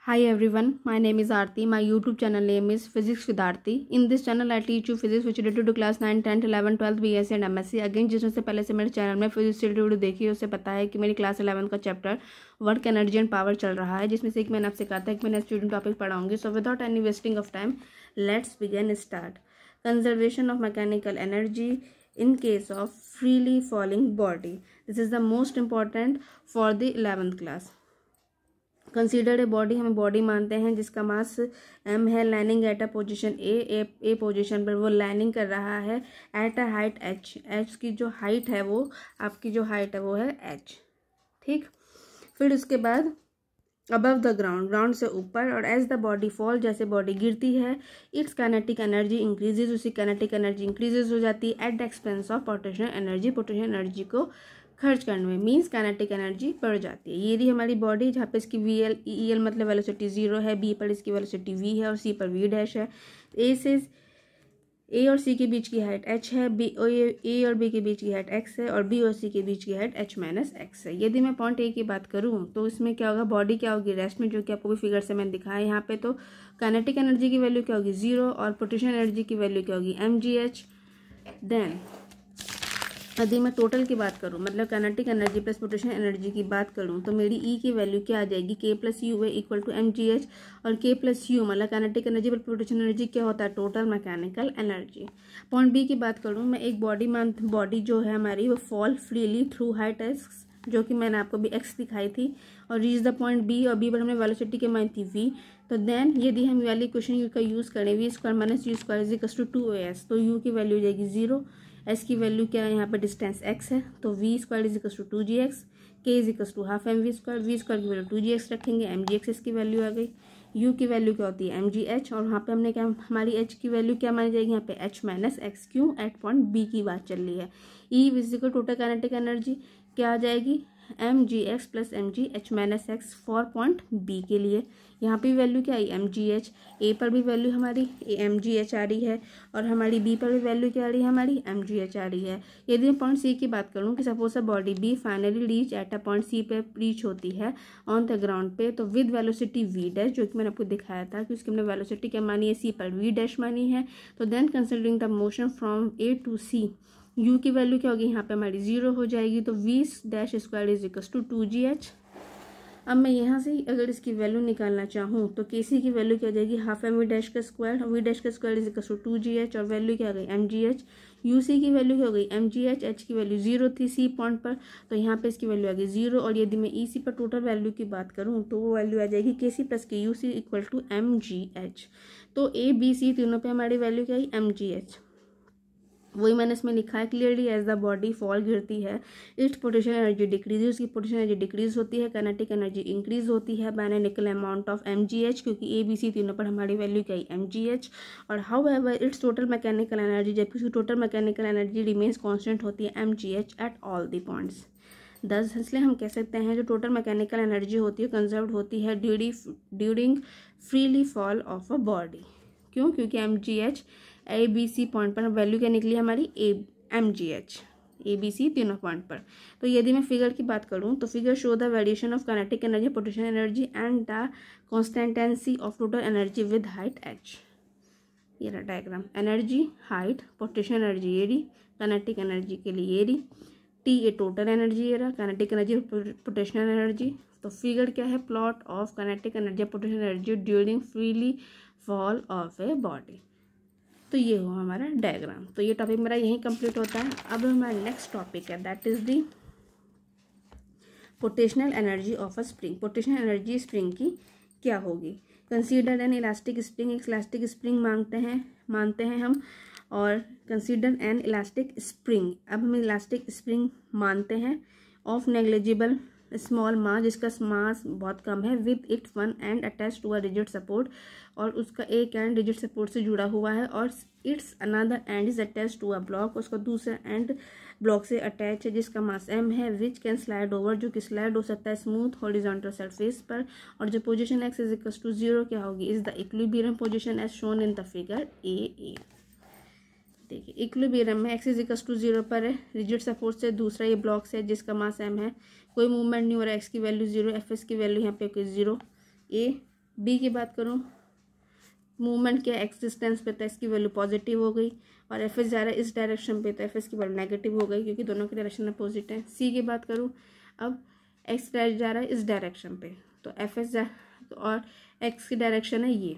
Hi everyone, my name is Aarti. My YouTube channel name is Physics with Aarti. In this channel I teach you physics which related to class 9, 10, 11, 12, BSc and MSc. Again जिसमें से पहले से मेरे channel में physics related video देखी है उसे पता है कि मेरी क्लास 11 का chapter work energy and power चल रहा है, जिसमें से एक मैंने आपसे कहा था कि मैंने स्टूडेंट टॉपिक पढ़ाऊंगी. So without any wasting of time let's begin start. Conservation of mechanical energy in case of freely falling body. This is the most important for the 11th class. Considered a body, हमें body मानते हैं जिसका mass m है, landing at a position A position पर वो landing कर रहा है एट अ हाइट h की जो हाइट है वो आपकी जो हाइट है वो है h. ठीक, फिर उसके बाद अबव द ग्राउंड से ऊपर, और एज द बॉडी फॉल, जैसे बॉडी गिरती है, इट्स काइनेटिक एनर्जी इंक्रीजेज, उसकी काइनेटिक एनर्जी इंक्रीजेज हो जाती है at the expense of potential energy. Potential energy को खर्च करने में मीन्स काइनेटिक एनर्जी बढ़ जाती है. ये रही हमारी बॉडी जहाँ पे इसकी VL मतलब वेलोसिटी 0 है, B पर इसकी वेलोसिटी V है और C पर V डैश है. A और C के बीच की हाइट h है, A और B के बीच की हाइट x है और B और C के बीच की हाइट h माइनस x है. यदि मैं पॉइंट A की बात करूँ तो इसमें क्या होगा, बॉडी क्या होगी रेस्ट में, जो कि आपको भी फिगर से मैंने दिखाया यहाँ पे. तो काइनेटिक एनर्जी की वैल्यू क्या होगी 0 और पोटेंशियल एनर्जी की वैल्यू क्या होगी mgh. देन यदि मैं टोटल की बात करूँ, मतलब kinetic energy plus potential energy की बात करूँ, तो मेरी E की वैल्यू क्या आ जाएगी, K प्लस यू है इक्वल टू mgh. और K प्लस यू मतलब kinetic energy plus potential energy क्या होता है, total mechanical energy. Point B की बात करूँ मैं, एक बॉडी जो है हमारी वो fall freely through height x, जो कि मैंने आपको भी x दिखाई थी, और रीच द पॉइंट B, और B पर हमने वेलोसिटी के मान थी v. तो देन यदि हम वाली क्वेश्चन का यूज़ करें v² minus u² is equal to 2as, तो u की वैल्यू हो जाएगी 0, s की वैल्यू क्या है यहाँ पे डिस्टेंस x है, तो v² is equal to 2gx, k is equal to half mv², v² की वैल्यू 2gx रखेंगे, mgx इसकी वैल्यू आ गई. u की वैल्यू क्या होती है mgh, और वहाँ पे हमने क्या हमारी h की वैल्यू क्या मानी जाएगी यहाँ पे h माइनस x. क्यों, एट पॉइंट B की बात चल रही है. E physical total kinetic energy क्या आ जाएगी mgx plus mgh minus x for point B के लिए. यहाँ पे वैल्यू क्या आई mgh, A पर भी वैल्यू हमारी mgh आ रही है और हमारी B पर भी वैल्यू क्या आ रही है हमारी mgh आ रही है. यदि मैं पॉइंट C की बात करूँ कि suppose a body B finally reach at a point C पे रीच होती है ऑन द ग्राउंड पे, तो विद वेलोसिटी v डैश, जो कि मैंने आपको दिखाया था कि उसकी हमने वेलोसिटी क्या मानी है C पर v डैश मानी है. तो then considering the motion from A to C, u की वैल्यू क्या होगी यहाँ पे हमारी 0 हो जाएगी, तो v² is equal to 2gh. अब मैं यहाँ से अगर इसकी वैल्यू निकालना चाहूँ तो kc की वैल्यू क्या हो जाएगी हाफ एम वी डैश का स्क्वायर, v डैश का square is equal to 2gh, और वैल्यू क्या आ गई mgh. uc की वैल्यू क्या हो गई mgh, h की वैल्यू 0 थी C पॉइंट पर, तो यहाँ पे इसकी वैल्यू आ गई 0. और यदि मैं EC पर टोटल वैल्यू की बात करूँ तो वो वैल्यू आ जाएगी kc plus kuc equal to mgh. तो A B C तीनों पे हमारी वैल्यू क्या आई mgh. वही मैंने इसमें लिखा है clearly, as the body fall गिरती है इट्स पोटेंशियल एनर्जी डिक्रीज, उसकी पोटेंशियल एनर्जी डिक्रीज होती है, काइनेटिक एनर्जी इंक्रीज होती है by an equal amount of mgh, क्योंकि A B C तीनों पर हमारी वैल्यू क्या है mgh. और how ever its total mechanical energy, जबकि उसकी total mechanical energy remains constant होती है mgh at all the points. दस इसलिए हम कह सकते हैं जो टोटल मैकेनिकल एनर्जी होती है कंजर्व्ड होती है during freely fall of a body. क्यों, क्योंकि mgh A B C point पर वैल्यू क्या निकली हमारी mgh A B C तीनों पॉइंट पर. तो यदि मैं फिगर की बात करूं तो figure show the variation of kinetic energy, potential energy and the constancy of total energy with height h. ये रहा diagram, energy height potential energy ये रही, काइनेटिक एनर्जी के लिए ये रही, T ये टोटल एनर्जी ये रहा, काइनेटिक एनर्जी पोटेंशियल एनर्जी. तो फिगर क्या है, plot of kinetic energy potential energy during freely fall of a body. तो ये हुआ हमारा डायग्राम. तो ये टॉपिक मेरा यहीं कंप्लीट होता है. अब हमारा नेक्स्ट टॉपिक है that is the potential energy of a spring. Potential energy spring की क्या होगी. कंसीडर एन इलास्टिक स्प्रिंग, एक इलास्टिक स्प्रिंग मानते हैं हम, और कंसीडर एन इलास्टिक स्प्रिंग. अब हम इलास्टिक स्प्रिंग मानते हैं ऑफ नेग्लिजिबल स्मॉल मास, जिसका मास बहुत कम है, with its one end attach to a rigid support, और उसका एक एंड रिजिड सपोर्ट से जुड़ा हुआ है, और its another end is attach to a block, उसका दूसरा एंड ब्लॉक से अटैच है, जिसका मास m है, विच कैन स्लाइड ओवर, जो कि स्लाइड हो सकता है स्मूथ हॉरिजॉन्टल सरफेस पर. और जो position x is equal to 0 क्या होगी, is the equilibrium position as shown in the figure A. देखिए इक्विलिब्रियम में x इज इक्वल टू 0 पर है, रिजिड सपोर्ट से, दूसरा ये ब्लॉक से जिसका मास m है, कोई मूवमेंट नहीं हो रहा है, x की वैल्यू 0, fs की वैल्यू यहाँ पे 0, A बी की बात करूँ, मूवमेंट क्या एक्स डिस्टेंस पे, तो इसकी वैल्यू पॉजिटिव हो गई, और एफ एस जा रहा है इस डायरेक्शन पे, तो एफ एस की वैल्यू नेगेटिव हो गई क्योंकि दोनों की डायरेक्शन अपोजिट है। सी की बात करूँ, अब एक्स डैश जा रहा है इस डायरेक्शन पे, तो एफ एस जा, और एक्स की डायरेक्शन है ये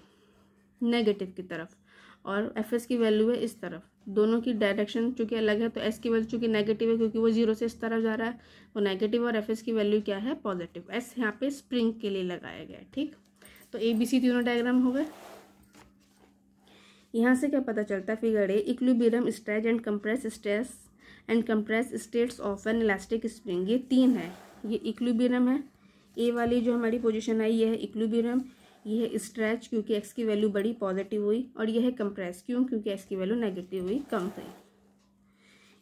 नेगेटिव की तरफ, और एफ एस की वैल्यू है इस तरफ, दोनों की डायरेक्शन चूँकि अलग है, तो एस की वैल्यू चूँकि नेगेटिव है क्योंकि वो जीरो से इस तरफ जा रहा है, वो नेगेटिव, और एफ एस की वैल्यू क्या है, पॉजिटिव। एस यहाँ पे स्प्रिंग के लिए लगाया गया है। ठीक, तो ए बी सी तीनों डायग्राम हो गए। यहाँ से क्या पता चलता है, figure A, equilibrium stretch and compress stress and compress states of an elastic spring, ये तीन है। ये इक्विलिब्रियम है, ए वाली जो हमारी पोजीशन आई ये है इक्विलिब्रियम, ये है स्ट्रेच क्योंकि एक्स की वैल्यू बड़ी पॉजिटिव हुई, और ये है कंप्रेस क्यों, क्योंकि एक्स की वैल्यू नेगेटिव हुई, कम हुई।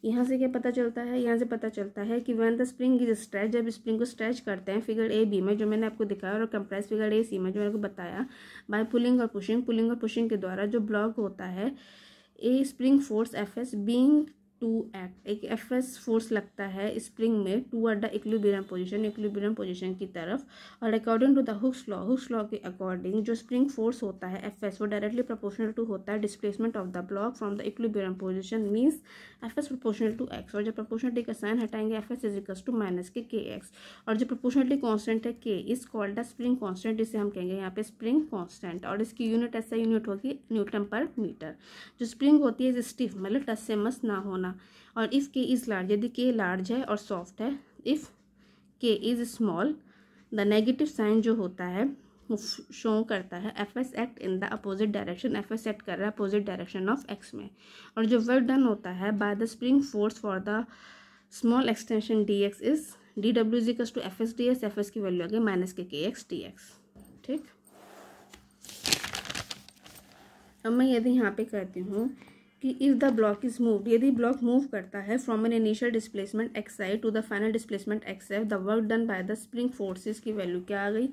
यहाँ से क्या पता चलता है, यहाँ से पता चलता है कि when the spring is stretch, जब स्प्रिंग को स्ट्रेच करते हैं फिगर ए बी में जो मैंने आपको दिखाया, और कंप्रेस फिगर ए सी में जो मैंने आपको बताया, बाय पुलिंग और पुशिंग के द्वारा जो ब्लॉक होता है, a spring force F S being to act, एक एफ एस फोर्स लगता है स्प्रिंग में टू द इक्विलिब्रियम पोजीशन की तरफ, और according to the Hooke's law के अकॉर्डिंग जो स्प्रिंग फोर्स होता है एफ एस वो डायरेक्टली प्रोपोर्शनल टू होता है displacement of the block from the equilibrium position, means F S proportional to X, और जब प्रोपोर्शनलिटी का साइन हटाएंगे F S is equals to minus के एक्स, और जो प्रोपोर्शनलिटी कॉन्स्टेंट है K is called the spring constant, इसे हम कहेंगे यहाँ पे स्प्रिंग कॉन्स्टेंट, और इसकी यूनिट ऐसा यूनिट होगी न्यूटन पर मीटर। जो स्प्रिंग होती है स्टिफ मतलब टच से मस ना होना, और इफ़ के इज़ लार्ज, यदि के लार्ज है और सॉफ्ट है, if K is small the negative sign जो होता है वो शो करता है F S act in the opposite direction, F S act कर रहा है अपोजिट डायरेक्शन ऑफ एक्स में, और जो वर्क डन होता है by the spring force for the small extension D X is D W is equals to F S D X, F S की value आ गई माइनस के एक्स डी एक्स। ठीक, अब मैं यदि यहाँ पे कहती हूँ कि if the block is moved, यदि ब्लॉक मूव करता है from an initial displacement X I to the final displacement X F, the work done by the spring forces की वैल्यू क्या आ गई,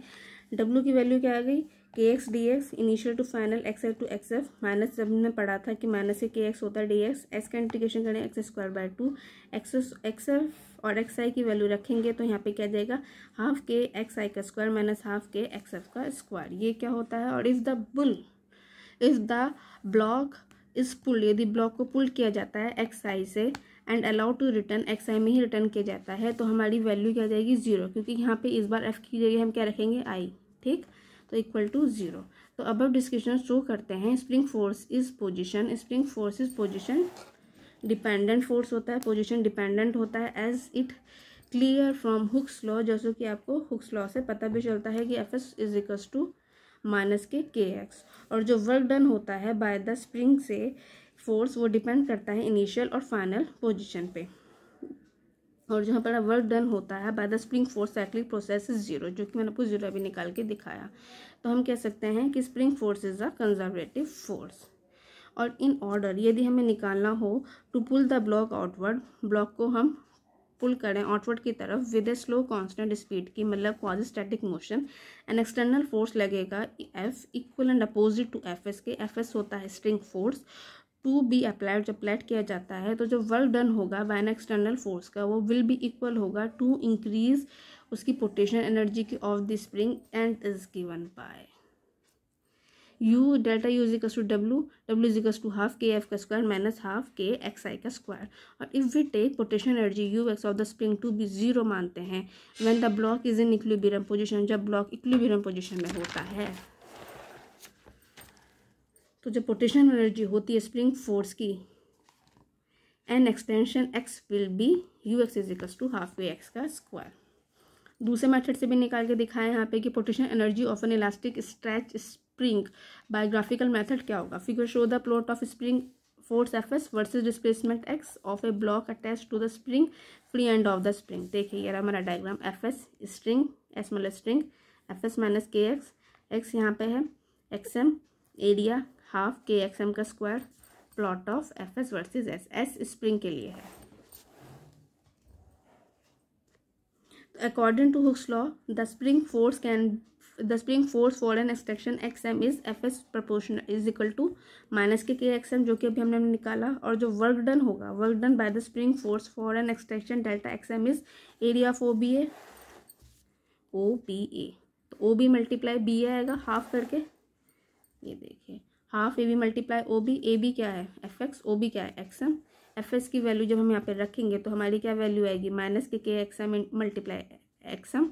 डब्ल्यू की वैल्यू क्या आ गई, K X D X initial to final X I to X F, minus जब हमने पढ़ा था कि माइनस से के एक्स होता है डी एक्स, एक्स का इंटीग्रेशन करें x square by two, X F और एक्स आई की वैल्यू रखेंगे तो यहाँ पे क्या जाएगा, हाफ के एक्स आई का स्क्वायर माइनस हाफ के एक्स एफ का स्क्वायर, ये क्या होता है। और इफ़ द ब्लॉक इस पुल, यदि ब्लॉक को पुल किया जाता है एक्स आई से and allow to return, X I में ही रिटर्न किया जाता है, तो हमारी वैल्यू क्या जाएगी, जीरो, क्योंकि यहाँ पे इस बार एफ की जगह हम क्या रखेंगे, आई। ठीक, तो इक्वल टू जीरो। तो अब डिस्क्रिप्शन शो करते हैं spring force is position dependent force होता है, पोजिशन डिपेंडेंट होता है as it clear from Hooke's law, जैसे कि आपको हुक्स लॉ से पता भी चलता है कि F S is equals to minus के एक्स, और जो वर्क डन होता है बाय द स्प्रिंग से फोर्स वो डिपेंड करता है इनिशियल और फाइनल पोजीशन पे, और जहाँ पर वर्क डन होता है by the spring force cyclic process is zero, जो कि मैंने आपको जीरो अभी निकाल के दिखाया। तो हम कह सकते हैं कि spring force is a conservative force. और इन ऑर्डर यदि हमें निकालना हो to pull the block outward, block को हम पुल करें आउटवर्ड की तरफ with a slow constant speed की, मतलब quasi static motion, and external force लगेगा F equal and opposite to F S के, एफ एस होता है spring force, to be applied, जब अप्लाइड किया जाता है तो जो वर्क डन होगा बाय एन एक्सटर्नल फोर्स का वो विल बी इक्वल होगा टू इंक्रीज उसकी पोटेंशियल एनर्जी की of the spring and is given by U, delta U is equal to W is equal to half K F का square minus half के X I का square. और if we take potential energy U X of the spring to be zero मानते हैं when the block is in equilibrium position, जब block equilibrium position में होता है, तो जब पोटेंशियल एनर्जी होती है स्प्रिंग फोर्स की an extension X will be U X is equal to half के एक्स का स्क्वायर। दूसरे मेथड से भी निकाल के दिखाया यहाँ पे कि potential energy of an elastic stretch spring by graphical method क्या होगा, figure show the plot of spring force F S versus displacement X of a block attach to the spring free end of the spring. देखिए ये हमारा diagram, F S string, S मतलब string, F S minus के x, x यहाँ पे है X M, area half के x M का square, plot of F S versus S, S spring के लिए है। According to Hooke's law, the spring force for an extension xm is Fs proportional is equal to minus K xm, जो कि अभी हमने निकाला, और जो वर्क डन होगा, work done by the spring force for an extension delta xm is area of OBA। तो तो ओ बी मल्टीप्लाई बी आएगा हाफ करके, ये देखिए half A B multiply O B, A B क्या है एफ एक्स, ओ बी क्या है एक्स एम। एफ एस की वैल्यू जब हम यहाँ पे रखेंगे तो हमारी क्या वैल्यू आएगी माइनस के x M multiply X M,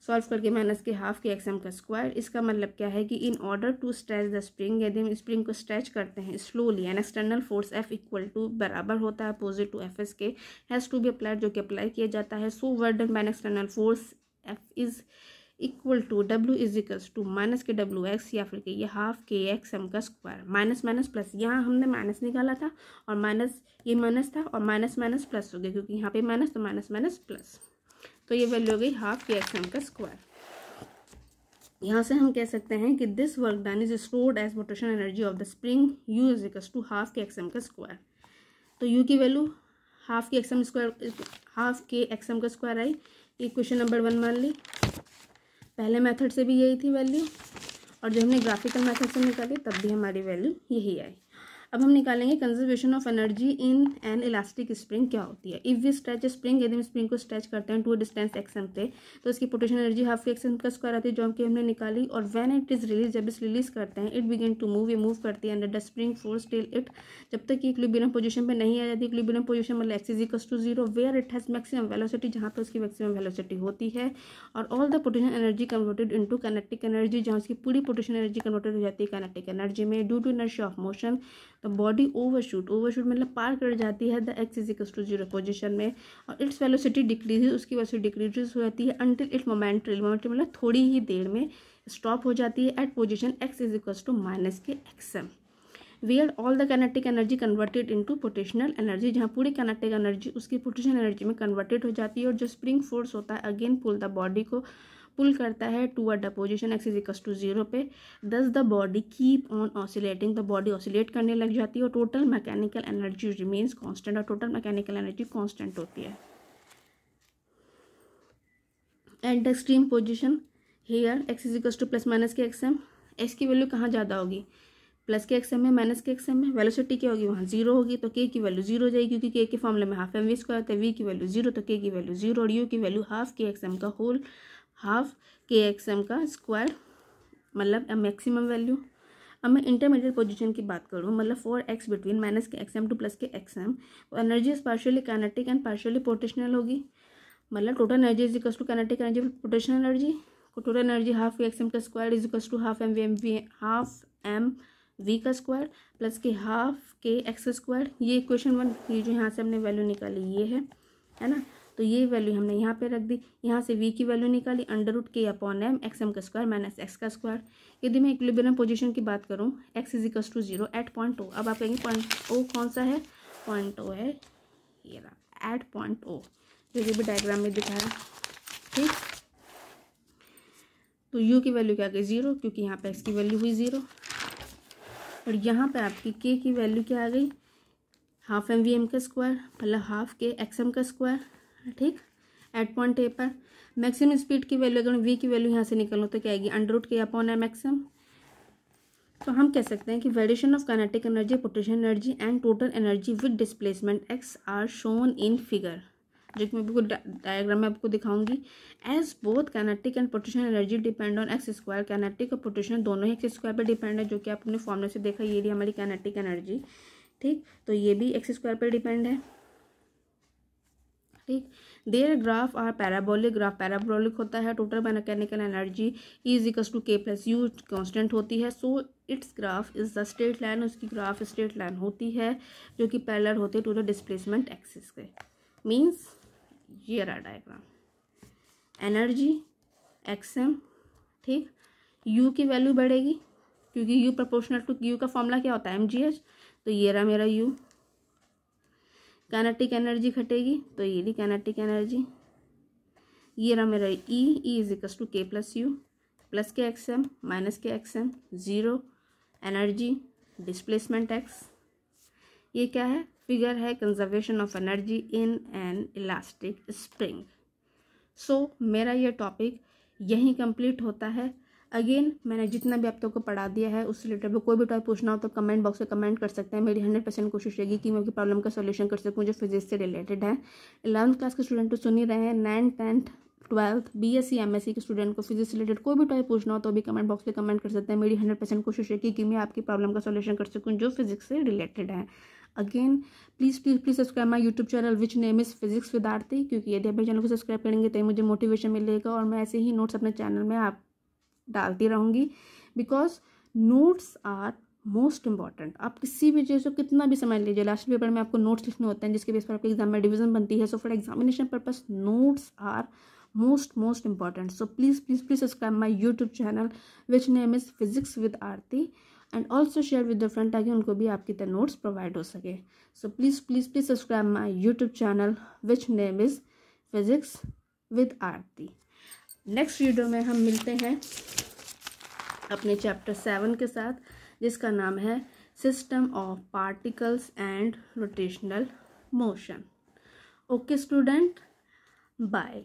solve करके माइनस के हाफ के एक्स एम का स्क्वायर। इसका मतलब क्या है कि in order to stretch the spring, यदि हम स्प्रिंग को स्ट्रेच करते हैं slowly an external force F equal to बराबर होता है अपोजिट टू एफ एस के, हैज़ टू बी अप्लाइड, जो कि अप्लाई किया जाता है। So work done by an external force F is equal to W is equals to minus K W X या फिर ये हाफ के एक्स एम का स्क्वायर, माइनस माइनस प्लस, यहाँ हमने माइनस निकाला था और माइनस ये माइनस था और माइनस माइनस प्लस हो गया क्योंकि यहाँ पे माइनस तो माइनस माइनस प्लस, तो ये वैल्यू हो गई हाफ के एक्स एम का स्क्वायर। यहाँ से हम कह सकते हैं कि this work done is stored as potential energy of the spring U is equals to half के एक्स एम का स्क्वायर। तो यू की वैल्यू हाफ के एक्स एम स्क्वायर, हाफ के एक्स एम का स्क्वायर आई। इक्वेशन नंबर 1 मान ली, पहले मेथड से भी यही थी वैल्यू और जब हमने ग्राफिकल मेथड से निकाली तब भी हमारी वैल्यू यही आई। अब हम निकालेंगे conservation of energy in an elastic spring क्या होती है। इफ़ वी स्ट्रेच स्प्रिंग, यदि हम स्प्रिंग को स्ट्रेच करते हैं to a distance X M पे, तो इसकी पोटेंशियल एनर्जी हाफ के एक्स एम का स्क्वायर आती है जो हमने निकाली। और व्हेन इट इज रिलीज, जब इस रिलीज करते हैं, इट बिगिन टू मूव, ये मूव करती है under the spring force till it, जब तक कि इक्विलिब्रियम पोजीशन पे नहीं आ जाती। इक्विलिब्रियम पोजीशन मतलब X is equals to 0 where it has maximum velocity, जहाँ पे उसकी मैक्सिमम वेलोसिटी होती है। और all the potential energy converted into kinetic energy, जहाँ उसकी पूरी पोटेंशियल एनर्जी कन्वर्टेड हो जाती है काइनेटिक एनर्जी में। Due to inertia of motion the body overshoot मतलब पार कर जाती है the x is equals to 0 position में, और इट्स वेलोसिटी डिक्रीज, उसकी वेलोसिटी डिक्रीज हो जाती है अंटिल इट मोमेंटरी मतलब थोड़ी ही देर में स्टॉप हो जाती है at position x is equals to minus के x M, where all the kinetic energy converted into potential energy, जहाँ पूरी काइनेटिक एनर्जी उसकी पोटेंशियल एनर्जी में कन्वर्टेड हो जाती है। और जो स्प्रिंग फोर्स होता है अगेन पुल द बॉडी को पुल करता है toward the position x is equals to 0 पे। Thus the body keep on oscillating, the body oscillate करने लग जाती है और total mechanical energy remains constant, और टोटल मैकेनिकल एनर्जी कांस्टेंट होती है। At the extreme position here x is equals to plus minus के एक्स एम, एक्स की वैल्यू कहाँ ज़्यादा होगी प्लस के एक्स एम में माइनस के एक्स एम में, वेलोसिटी क्या होगी वहाँ 0 होगी तो के की वैल्यू 0 हो जाएगी क्योंकि के के फॉर्मूले में हाफ एम वी स्क्वायर होता है, वी की वैल्यू 0 तो के की वैल्यू 0 और यू की वैल्यू हाफ के एक्स एम का होल हाफ के एक्स एम का स्क्वायर मतलब मैक्सिमम वैल्यू। अब मैं इंटरमीडिएट पोजीशन की बात करूँ मतलब फॉर एक्स बिटवीन माइनस के एक्स एम टू प्लस के एक्स एम, तो energy is partially kinetic and partially potential होगी, मतलब total energy is equals to kinetic energy potential energy, total energy half के एक्स एम का square is equals to half M we का square plus के half के x square. ये equation 1, ये जो यहाँ से हमने वैल्यू निकाली ये है ना, तो ये वैल्यू हमने यहाँ पे रख दी। यहाँ से v की वैल्यू निकाली under root k upon m x M का स्क्वायर माइनस एक्स का स्क्वायर। यदि मैं इक्विलिब्रियम पोजीशन की बात करूँ x is equals to 0 at point O, अब आप कहेंगे पॉइंट ओ कौन सा है, पॉइंट ओ है ये रहा एट पॉइंट ओ, जो भी डायग्राम में दिखा है ठीक। तो u की वैल्यू क्या गई 0 क्योंकि यहाँ पे x की वैल्यू हुई 0, और यहाँ पे आपकी k की वैल्यू क्या आ गई हाफ एम वी एम का स्क्वायर मतलब हाफ के एक्स एम का स्क्वायर ठीक। एट पॉइंट ए पर मैक्सिमम स्पीड की वैल्यू अगर v की वैल्यू यहाँ से निकलो तो क्या आएगी under root k upon m x m. तो हम कह सकते हैं कि variation of kinetic energy potential energy and total energy with displacement x are shown in figure, जो कि मैं आपको डायग्राम में आपको दिखाऊंगी। As both kinetic and potential energy depend on x square, kinetic और पोटेंशियल दोनों ही एक्स स्क्वायर पर डिपेंड है, जो कि आपने फॉर्मूले से देखा ये रही हमारी काइनेटिक एनर्जी ठीक, तो ये भी एक्स स्क्वायर पर डिपेंड है ठीक। Their graph are parabolic, graph parabolic होता है। Total mechanical energy is equals to K plus U constant होती है। So its graph is the straight line, उसकी ग्राफ स्ट्रेट लाइन होती है जो कि पैरेलल होती है टू द डिस्प्लेसमेंट एक्सिस के। मीन्स ये रहा डायग्राम, एनर्जी एक्स एम ठीक, यू की वैल्यू बढ़ेगी क्योंकि यू प्रोपोर्शनल टू यू का फॉर्मूला क्या होता है एम जी एच, तो ये रहा मेरा यू। काइनेटिक एनर्जी घटेगी तो ये रही काइनेटिक एनर्जी, ये रहा मेरा E is equals to K plus U plus के एक्स एम माइनस के x M 0 energy displacement X. ये क्या है फिगर है conservation of energy in an elastic spring. So मेरा ये टॉपिक यहीं कंप्लीट होता है। अगेन मैंने जितना भी आप लोग को पढ़ा दिया है उससे रिलेटेड कोई भी टॉपिक पूछना हो तो कमेंट बॉक्स में कमेंट कर सकते हैं। मेरी 100% कोशिश रहेगी कि मैं आपकी प्रॉब्लम का सॉल्यूशन कर सकूं जो फिजिक्स से रिलेटेड है। 11th क्लास के स्टूडेंट तो सुन ही रहे हैं, 9th 10th 12th BSc MSc के स्टूडेंट को फिजिक्स से रिलेटेड कोई भी टॉपिक पूछना हो तो भी कमेंट बॉक्स में कमेंट कर सकते हैं। मेरी 100% कोशिश है कि मैं आपकी प्रॉब्लम का सॉल्यूशन कर सकूं जो फिजिक्स से रिलेटेड है। Again please please please subscribe my YouTube channel which name is physics with Aarti, क्योंकि यदि आप चैनल को सब्सक्राइब करेंगे तो मुझे मोटिवेशन मिलेगा और मैं ऐसे ही नोट्स अपने चैनल में आप डालती रहूँगी। Because notes are most important. आप किसी भी चीज़ को कितना भी समझ लीजिए, लास्ट पेपर में आपको नोट्स लिखने होते हैं जिसके बेस पर आपके एग्जाम में डिवीजन बनती है। So for examination purpose notes are most important. So please please please subscribe my YouTube channel which name is physics with Aarti and also share with the friend ताकि उनको भी आपकी तरह नोट्स प्रोवाइड हो सके। So please please please subscribe my YouTube channel which name is physics with Aarti. Next video में हम मिलते हैं अपने चैप्टर 7 के साथ, जिसका नाम है system of particles and rotational motion. Okay student, bye.